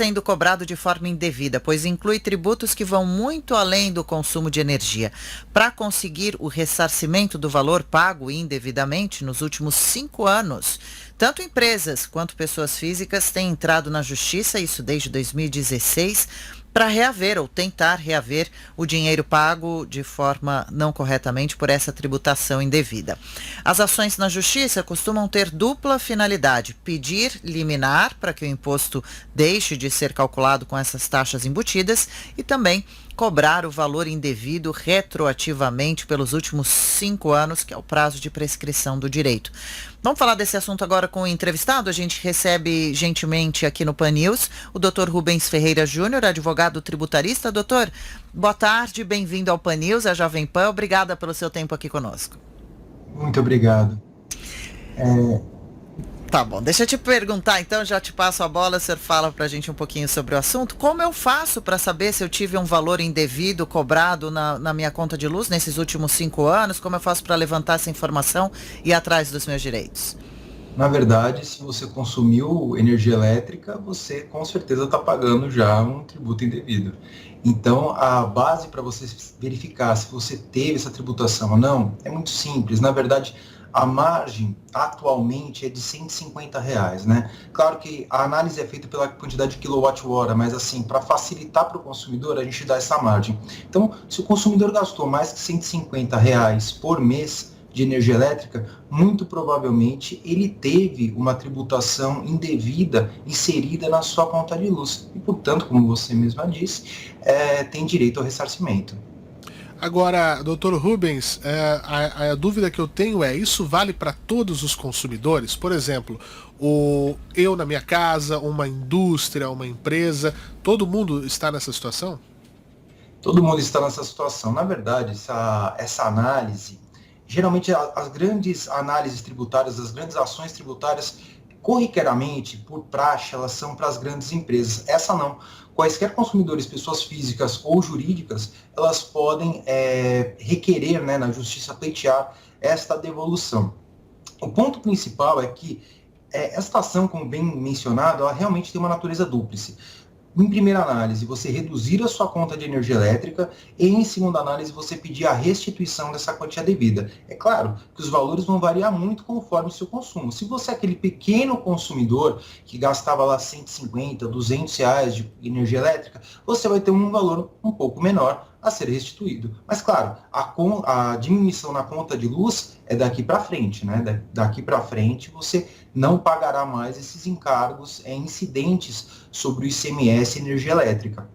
sendo cobrado de forma indevida, pois inclui tributos que vão muito além do consumo de energia. Para conseguir o ressarcimento do valor pago indevidamente nos últimos 5 anos, tanto empresas quanto pessoas físicas têm entrado na justiça, isso desde 2016, para reaver ou tentar reaver o dinheiro pago de forma não corretamente por essa tributação indevida. As ações na justiça costumam ter dupla finalidade: pedir liminar para que o imposto deixe de ser calculado com essas taxas embutidas e também cobrar o valor indevido retroativamente pelos últimos 5 anos, que é o prazo de prescrição do direito. Vamos falar desse assunto agora com o entrevistado. A gente recebe gentilmente aqui no Pan News o Dr. Rubens Ferreira Júnior, advogado tributarista. Doutor, boa tarde, bem-vindo ao Pan News, a Jovem Pan. Obrigada pelo seu tempo aqui conosco. Muito obrigado. Tá bom, deixa eu te perguntar, então já te passo a bola, o senhor fala pra gente um pouquinho sobre o assunto. Como eu faço para saber se eu tive um valor indevido cobrado na minha conta de luz nesses últimos 5 anos? Como eu faço para levantar essa informação e ir atrás dos meus direitos? Na verdade, se você consumiu energia elétrica, você com certeza está pagando já um tributo indevido. Então, a base para você verificar se você teve essa tributação ou não é muito simples. Na verdade, a margem atualmente é de R$ 150, né? Claro que a análise é feita pela quantidade de quilowatt-hora, mas assim, para facilitar para o consumidor, a gente dá essa margem. Então, se o consumidor gastou mais que R$ 150 por mês de energia elétrica, muito provavelmente ele teve uma tributação indevida inserida na sua conta de luz. E, portanto, como você mesma disse, tem direito ao ressarcimento. Agora, doutor Rubens, a dúvida que eu tenho é, isso vale para todos os consumidores? Por exemplo, eu na minha casa, uma indústria, uma empresa, todo mundo está nessa situação? Todo mundo está nessa situação. Na verdade, essa análise, geralmente as grandes análises tributárias, as grandes ações tributárias, corriqueiramente, por praxe, elas são para as grandes empresas. Essa não. Quaisquer consumidores, pessoas físicas ou jurídicas, elas podem requerer, né, na justiça, pleitear esta devolução. O ponto principal é que esta ação, como bem mencionado, ela realmente tem uma natureza dúplice. Em primeira análise, você reduzir a sua conta de energia elétrica e, em segunda análise, você pedir a restituição dessa quantia devida. É claro que os valores vão variar muito conforme o seu consumo. Se você é aquele pequeno consumidor que gastava lá R$ 150, R$ 200 de energia elétrica, você vai ter um valor um pouco menor a ser restituído. Mas, claro, a diminuição na conta de luz é daqui para frente, né? Daqui para frente você não pagará mais esses encargos incidentes sobre o ICMS e energia elétrica.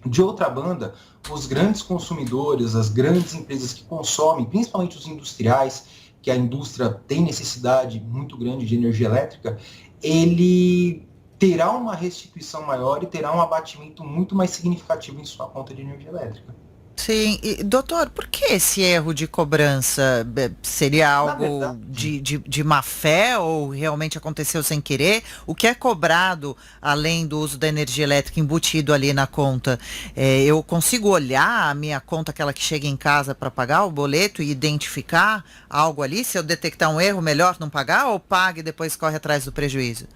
De outra banda, os grandes consumidores, as grandes empresas que consomem, principalmente os industriais, que a indústria tem necessidade muito grande de energia elétrica, ele terá uma restituição maior e terá um abatimento muito mais significativo em sua conta de energia elétrica. Sim, e, doutor, por que esse erro de cobrança? Seria Na algo verdade, de má fé ou realmente aconteceu sem querer? O que é cobrado além do uso da energia elétrica embutido ali na conta? Eu consigo olhar a minha conta, aquela que chega em casa para pagar o boleto e identificar algo ali? Se eu detectar um erro, melhor não pagar ou pague e depois corre atrás do prejuízo?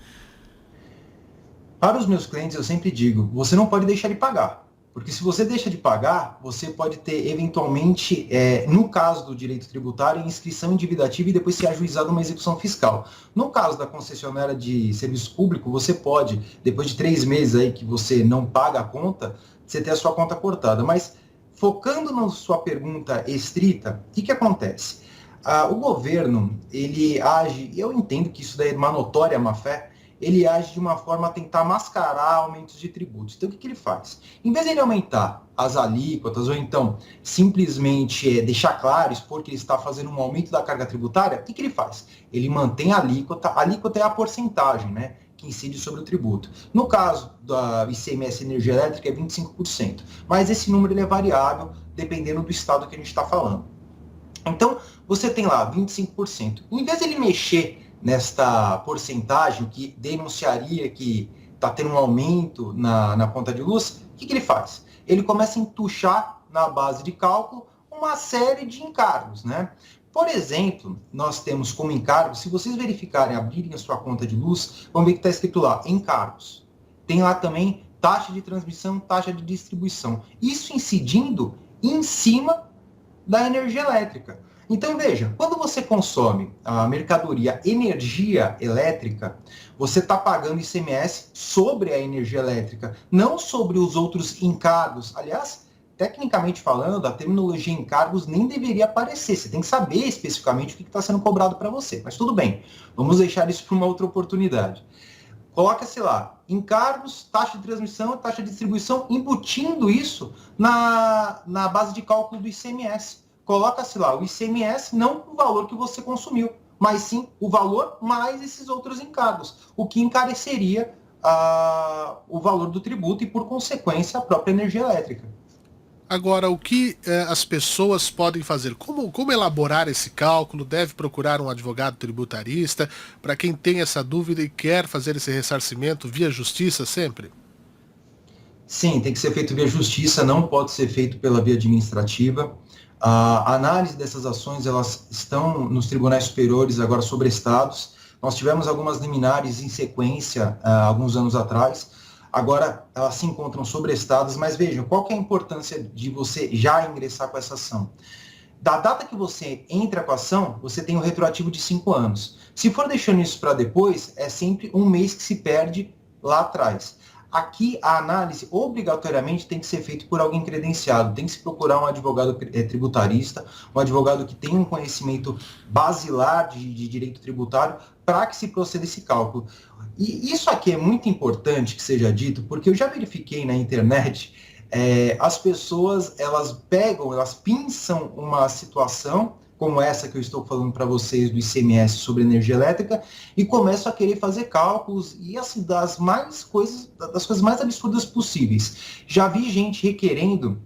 para os meus clientes, eu sempre digo, você não pode deixar de pagar. Porque se você deixa de pagar, você pode ter, eventualmente, no caso do direito tributário, inscrição endividativa e depois ser ajuizado uma execução fiscal. No caso da concessionária de serviço público, você pode, depois de 3 meses aí que você não paga a conta, você ter a sua conta cortada. Mas, focando na sua pergunta estrita, o que acontece? O governo, ele age, e eu entendo que isso daí é uma notória má-fé, ele age de uma forma a tentar mascarar aumentos de tributos. Então, o que ele faz? Em vez de ele aumentar as alíquotas, ou então simplesmente deixar claro, expor que ele está fazendo um aumento da carga tributária, o que ele faz? Ele mantém a alíquota é a porcentagem, né, que incide sobre o tributo. No caso da ICMS energia elétrica é 25%, mas esse número ele é variável dependendo do estado que a gente está falando. Então, você tem lá 25%. Em vez de ele mexer nesta porcentagem que denunciaria que está tendo um aumento na conta de luz, o que ele faz? Ele começa a entuchar na base de cálculo uma série de encargos, né? Por exemplo, nós temos como encargo, se vocês verificarem, abrirem a sua conta de luz, vão ver que está escrito lá, encargos. tem lá também taxa de transmissão, taxa de distribuição. Isso incidindo em cima da energia elétrica. Então, veja, quando você consome a mercadoria energia elétrica, você está pagando ICMS sobre a energia elétrica, não sobre os outros encargos. Aliás, tecnicamente falando, a terminologia encargos nem deveria aparecer. Você tem que saber especificamente o que está sendo cobrado para você. Mas tudo bem, vamos deixar isso para uma outra oportunidade. Coloca-se lá, encargos, taxa de transmissão, taxa de distribuição, embutindo isso na base de cálculo do ICMS. Coloca-se lá o ICMS, não o valor que você consumiu, mas sim o valor mais esses outros encargos, o que encareceria o valor do tributo e, por consequência, a própria energia elétrica. Agora, o que as pessoas podem fazer? Como elaborar esse cálculo? Deve procurar um advogado tributarista? Para quem tem essa dúvida e quer fazer esse ressarcimento via justiça sempre? Sim, tem que ser feito via justiça, não pode ser feito pela via administrativa. A análise dessas ações, elas estão nos tribunais superiores agora sobrestados. Nós tivemos algumas liminares em sequência alguns anos atrás. Agora elas se encontram sobrestadas, mas vejam, qual que é a importância de você já ingressar com essa ação? Da data que você entra com a ação, você tem um retroativo de 5 anos. Se for deixando isso para depois, é sempre um mês que se perde lá atrás. Aqui, a análise obrigatoriamente tem que ser feita por alguém credenciado, tem que se procurar um advogado tributarista, um advogado que tenha um conhecimento basilar de direito tributário para que se proceda esse cálculo. E isso aqui é muito importante que seja dito, porque eu já verifiquei na internet, as pessoas, elas pinçam uma situação como essa que eu estou falando para vocês do ICMS sobre energia elétrica, e começam a querer fazer cálculos e assim, das coisas mais absurdas possíveis. Já vi gente requerendo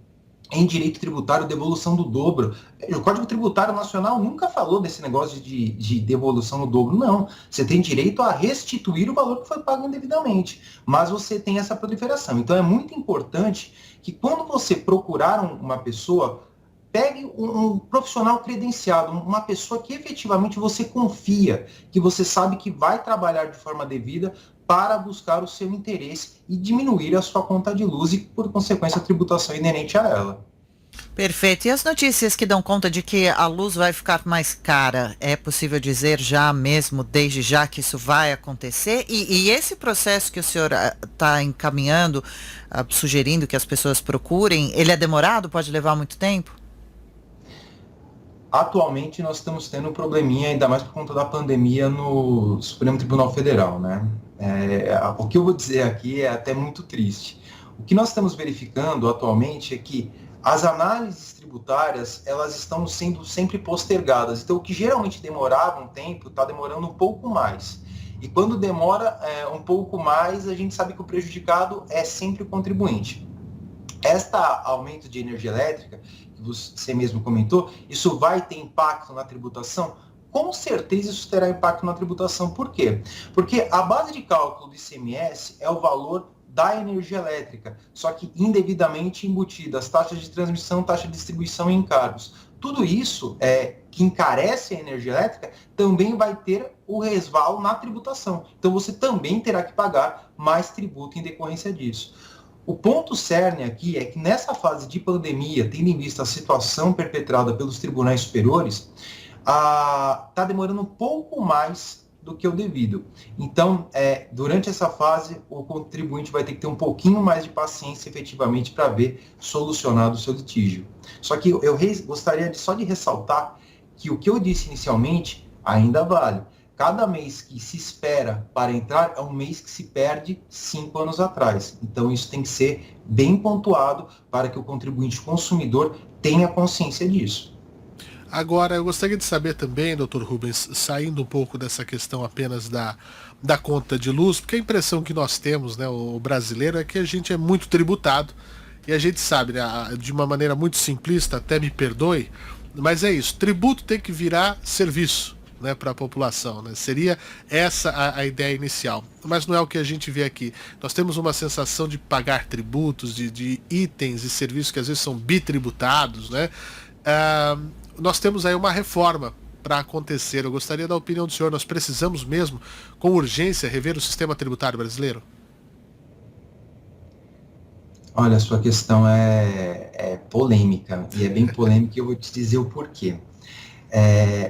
em direito tributário devolução do dobro. O Código Tributário Nacional nunca falou desse negócio de devolução do dobro, não. Você tem direito a restituir o valor que foi pago indevidamente, mas você tem essa proliferação. Então é muito importante que quando você procurar uma pessoa, pegue um profissional credenciado, uma pessoa que efetivamente você confia, que você sabe que vai trabalhar de forma devida para buscar o seu interesse e diminuir a sua conta de luz e, por consequência, a tributação inerente a ela. Perfeito. E as notícias que dão conta de que a luz vai ficar mais cara, é possível dizer já mesmo, desde já, que isso vai acontecer? E esse processo que o senhor está encaminhando, sugerindo que as pessoas procurem, ele é demorado? Pode levar muito tempo? Atualmente nós estamos tendo um probleminha, ainda mais por conta da pandemia, no Supremo Tribunal Federal, né? O que eu vou dizer aqui é até muito triste. O que nós estamos verificando atualmente é que as análises tributárias, elas estão sendo sempre postergadas. Então, o que geralmente demorava um tempo, está demorando um pouco mais. E quando demora um pouco mais, a gente sabe que o prejudicado é sempre o contribuinte. Este aumento de energia elétrica, que você mesmo comentou, isso vai ter impacto na tributação? Com certeza isso terá impacto na tributação. Por quê? Porque a base de cálculo do ICMS é o valor da energia elétrica, só que indevidamente embutida, as taxas de transmissão, taxa de distribuição e encargos. Tudo isso que encarece a energia elétrica também vai ter o resvalo na tributação. Então você também terá que pagar mais tributo em decorrência disso. O ponto cerne aqui é que nessa fase de pandemia, tendo em vista a situação perpetrada pelos tribunais superiores, está demorando um pouco mais do que o devido. Então, durante essa fase, o contribuinte vai ter que ter um pouquinho mais de paciência efetivamente para ver solucionado o seu litígio. Só que eu gostaria só de ressaltar que o que eu disse inicialmente ainda vale. Cada mês que se espera para entrar é um mês que se perde 5 anos atrás. Então, isso tem que ser bem pontuado para que o contribuinte consumidor tenha consciência disso. Agora, eu gostaria de saber também, Dr. Rubens, saindo um pouco dessa questão apenas da conta de luz, porque a impressão que nós temos, né, o brasileiro, é que a gente é muito tributado, e a gente sabe, né, de uma maneira muito simplista, até me perdoe, mas é isso, tributo tem que virar serviço, né, para a população, né? Seria essa a ideia inicial, mas não é o que a gente vê aqui. Nós temos uma sensação de pagar tributos, de itens e serviços que às vezes são bitributados, né? Nós temos aí uma reforma para acontecer. Eu gostaria da opinião do senhor. Nós precisamos mesmo, com urgência, rever o sistema tributário brasileiro? Olha, a sua questão é polêmica, e é bem polêmica e eu vou te dizer o porquê.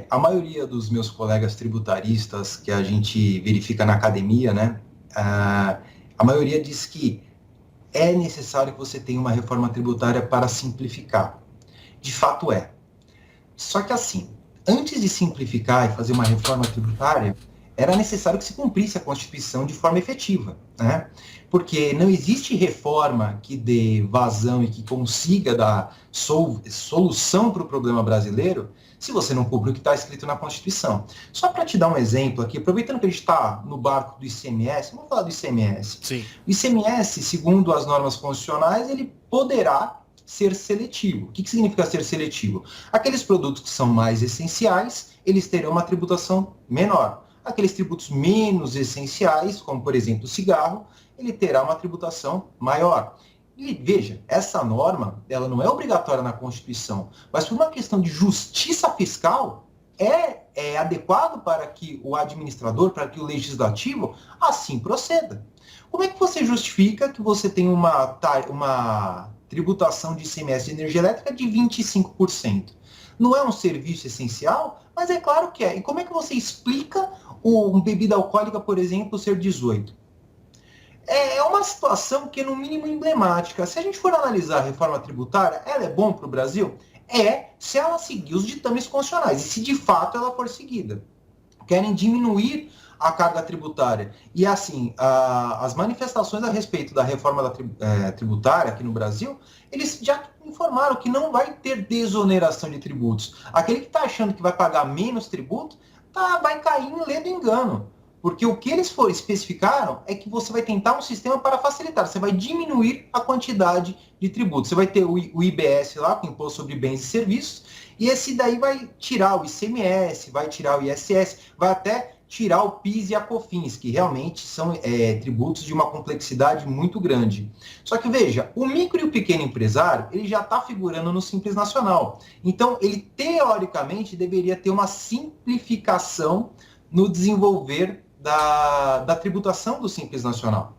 A maioria dos meus colegas tributaristas que a gente verifica na academia, né, a maioria diz que é necessário que você tenha uma reforma tributária para simplificar. De fato é. Só que assim, antes de simplificar e fazer uma reforma tributária, era necessário que se cumprisse a Constituição de forma efetiva, né? Porque não existe reforma que dê vazão e que consiga dar solução para o problema brasileiro se você não cumpre o que está escrito na Constituição. Só para te dar um exemplo aqui, aproveitando que a gente está no barco do ICMS, vamos falar do ICMS. Sim. O ICMS, segundo as normas constitucionais, ele poderá ser seletivo. O que significa ser seletivo? Aqueles produtos que são mais essenciais, eles terão uma tributação menor. Aqueles tributos menos essenciais, como por exemplo o cigarro, ele terá uma tributação maior. E veja, essa norma, ela não é obrigatória na Constituição, mas por uma questão de justiça fiscal, é adequado para que o administrador, para que o legislativo assim proceda. Como é que você justifica que você tem uma tributação de ICMS de energia elétrica de 25%? Não é um serviço essencial? Mas é claro que é. E como é que você explica uma bebida alcoólica, por exemplo, ser 18%? É uma situação que é no mínimo emblemática. Se a gente for analisar a reforma tributária, ela é bom para o Brasil? Se ela seguir os ditames constitucionais e se de fato ela for seguida. Querem diminuir a carga tributária. E assim, as manifestações a respeito da reforma tributária aqui no Brasil, eles já informaram que não vai ter desoneração de tributos. Aquele que está achando que vai pagar menos tributo, vai cair em ledo engano. Porque o que eles especificaram é que você vai tentar um sistema para facilitar. Você vai diminuir a quantidade de tributos. Você vai ter o IBS lá, o Imposto sobre Bens e Serviços, e esse daí vai tirar o ICMS, vai tirar o ISS, vai até tirar o PIS e a COFINS, que realmente são tributos de uma complexidade muito grande. Só que veja, o micro e o pequeno empresário, ele já está figurando no Simples Nacional. Então, ele teoricamente deveria ter uma simplificação no desenvolver da tributação do Simples Nacional.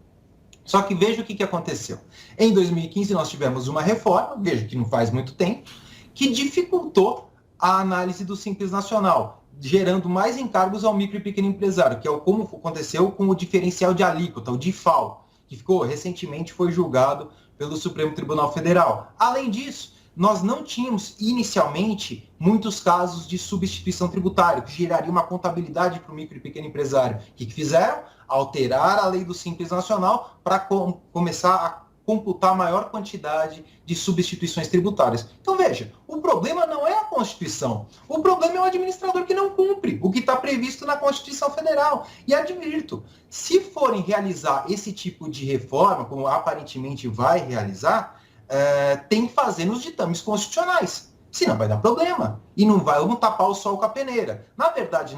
Só que veja o que aconteceu. Em 2015 nós tivemos uma reforma, veja que não faz muito tempo, que dificultou a análise do Simples Nacional, gerando mais encargos ao micro e pequeno empresário, que é como aconteceu com o diferencial de alíquota, o DIFAL, que recentemente foi julgado pelo Supremo Tribunal Federal. Além disso, nós não tínhamos, inicialmente, muitos casos de substituição tributária, que geraria uma contabilidade para o micro e pequeno empresário. O que fizeram? Alterar a lei do Simples Nacional para começar a computar maior quantidade de substituições tributárias. Então, veja, o problema não é a Constituição. O problema é o administrador que não cumpre o que está previsto na Constituição Federal. E advirto, se forem realizar esse tipo de reforma, como aparentemente vai realizar, tem que fazer nos ditames constitucionais, senão vai dar problema, e vamos tapar o sol com a peneira. Na verdade,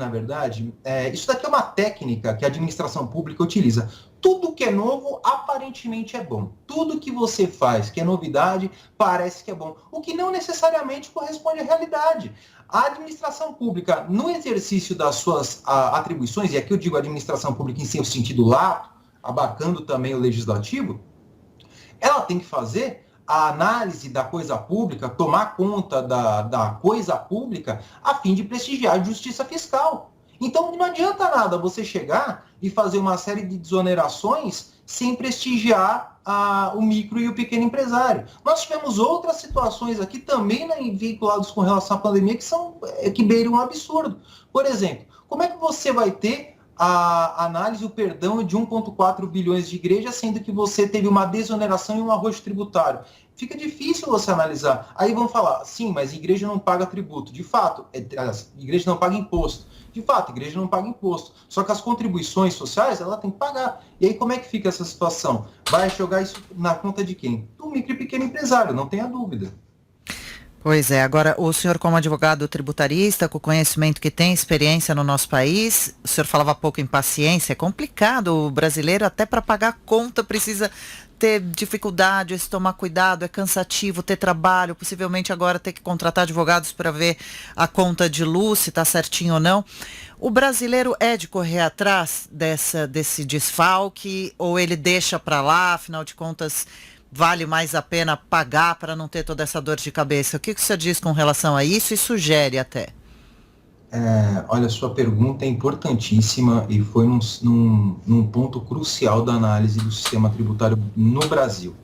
isso daqui é uma técnica que a administração pública utiliza. Tudo que é novo, aparentemente é bom. Tudo que você faz, que é novidade, parece que é bom, o que não necessariamente corresponde à realidade. A administração pública, no exercício das suas atribuições, e aqui eu digo administração pública em seu sentido lato, abarcando também o legislativo, ela tem que fazer a análise da coisa pública, tomar conta da coisa pública, a fim de prestigiar a justiça fiscal. Então, não adianta nada você chegar e fazer uma série de desonerações sem prestigiar o micro e o pequeno empresário. Nós tivemos outras situações aqui também vinculadas com relação à pandemia que beiram um absurdo. Por exemplo, como é que você vai ter a análise, o perdão de 1,4 bilhões de igrejas, sendo que você teve uma desoneração e um arrojo tributário? Fica difícil você analisar. Aí vão falar, sim, mas a igreja não paga tributo. De fato, a igreja não paga imposto. De fato, a igreja não paga imposto. Só que as contribuições sociais, ela tem que pagar. E aí como é que fica essa situação? Vai jogar isso na conta de quem? Do micro e pequeno empresário, não tenha dúvida. Pois é, agora o senhor como advogado tributarista, com o conhecimento que tem, experiência no nosso país, o senhor falava há pouco em paciência, é complicado, o brasileiro até para pagar a conta precisa ter dificuldade, esse tomar cuidado, é cansativo, ter trabalho, possivelmente agora ter que contratar advogados para ver a conta de luz, se está certinho ou não. O brasileiro é de correr atrás desse desfalque ou ele deixa para lá, afinal de contas, vale mais a pena pagar para não ter toda essa dor de cabeça? O que você diz com relação a isso e sugere até? Olha, sua pergunta é importantíssima e foi num ponto crucial da análise do sistema tributário no Brasil.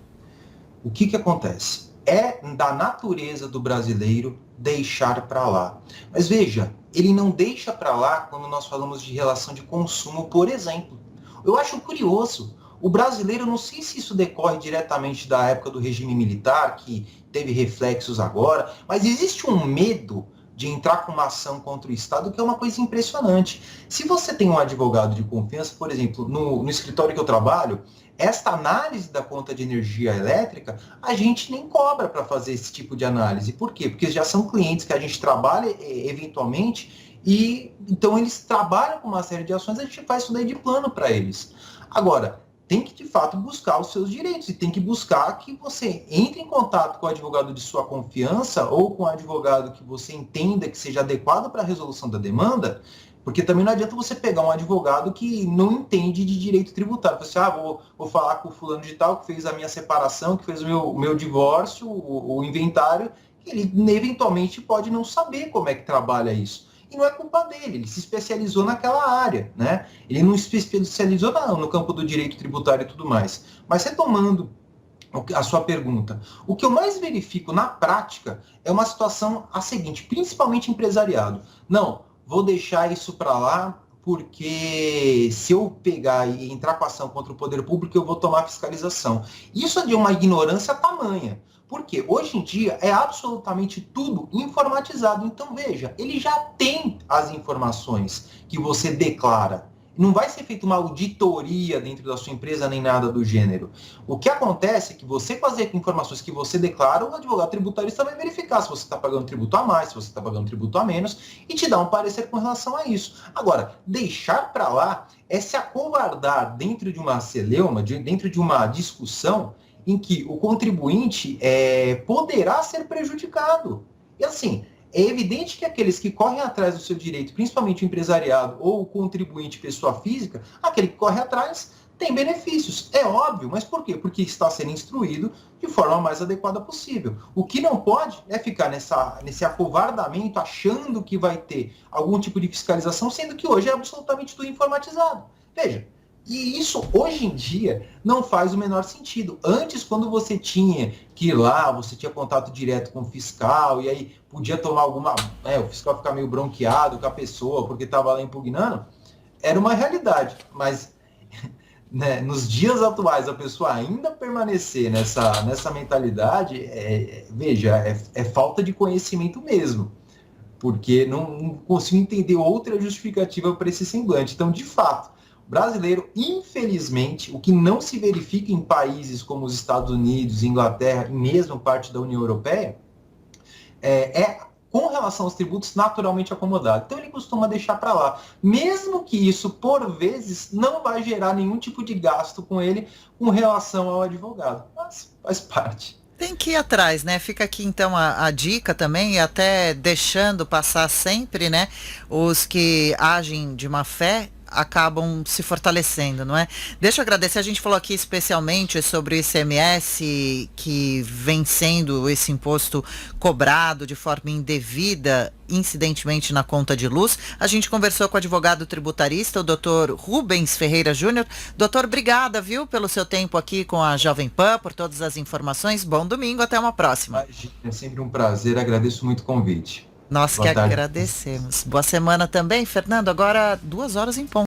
O que acontece? É da natureza do brasileiro deixar para lá. Mas veja, ele não deixa para lá quando nós falamos de relação de consumo, por exemplo. Eu acho curioso. O brasileiro, não sei se isso decorre diretamente da época do regime militar, que teve reflexos agora, mas existe um medo de entrar com uma ação contra o Estado, que é uma coisa impressionante. Se você tem um advogado de confiança, por exemplo, no escritório que eu trabalho, esta análise da conta de energia elétrica, a gente nem cobra para fazer esse tipo de análise. Por quê? Porque já são clientes que a gente trabalha eventualmente, e então eles trabalham com uma série de ações, a gente faz isso daí de plano para eles. Agora, tem que, de fato, buscar os seus direitos e tem que buscar que você entre em contato com o advogado de sua confiança ou com o advogado que você entenda que seja adequado para a resolução da demanda, porque também não adianta você pegar um advogado que não entende de direito tributário. Você, vou falar com o fulano de tal que fez a minha separação, que fez o meu divórcio, o inventário, ele eventualmente pode não saber como é que trabalha isso. E não é culpa dele, ele se especializou naquela área, né? Ele não se especializou no campo do direito tributário e tudo mais. Mas retomando a sua pergunta, o que eu mais verifico na prática é uma situação a seguinte, principalmente empresariado. Não, vou deixar isso para lá porque se eu pegar e entrar com ação contra o poder público, eu vou tomar fiscalização. Isso é de uma ignorância tamanha. Porque hoje em dia é absolutamente tudo informatizado. Então, veja, ele já tem as informações que você declara. Não vai ser feita uma auditoria dentro da sua empresa nem nada do gênero. O que acontece é que você fazer com informações que você declara, o advogado tributarista vai verificar se você está pagando tributo a mais, se você está pagando tributo a menos, e te dar um parecer com relação a isso. Agora, deixar para lá é se acovardar dentro de uma celeuma, dentro de uma discussão, em que o contribuinte poderá ser prejudicado. E assim, é evidente que aqueles que correm atrás do seu direito, principalmente o empresariado ou o contribuinte pessoa física, aquele que corre atrás tem benefícios. É óbvio, mas por quê? Porque está sendo instruído de forma mais adequada possível. O que não pode é ficar nesse acovardamento achando que vai ter algum tipo de fiscalização, sendo que hoje é absolutamente tudo informatizado. Veja, e isso, hoje em dia, não faz o menor sentido. Antes, quando você tinha que ir lá, você tinha contato direto com o fiscal, e aí podia tomar o fiscal ficar meio bronqueado com a pessoa, porque estava lá impugnando, era uma realidade. Mas, né, nos dias atuais, a pessoa ainda permanecer nessa mentalidade, veja, é falta de conhecimento mesmo. Porque não consigo entender outra justificativa para esse semblante. Então, de fato, brasileiro, infelizmente, o que não se verifica em países como os Estados Unidos, Inglaterra e mesmo parte da União Europeia, com relação aos tributos naturalmente acomodado. Então ele costuma deixar para lá, mesmo que isso, por vezes, não vai gerar nenhum tipo de gasto com ele com relação ao advogado. Mas faz parte. Tem que ir atrás, né? Fica aqui então a dica também, e até deixando passar sempre, né? Os que agem de má fé acabam se fortalecendo, não é? Deixa eu agradecer, a gente falou aqui especialmente sobre o ICMS, que vem sendo esse imposto cobrado de forma indevida, incidentemente na conta de luz. A gente conversou com o advogado tributarista, o Dr. Rubens Ferreira Júnior. Doutor, obrigada, viu, pelo seu tempo aqui com a Jovem Pan, por todas as informações. Bom domingo, até uma próxima. É sempre um prazer, agradeço muito o convite. Nós que agradecemos. Boa semana também, Fernando. Agora 2 horas em ponto.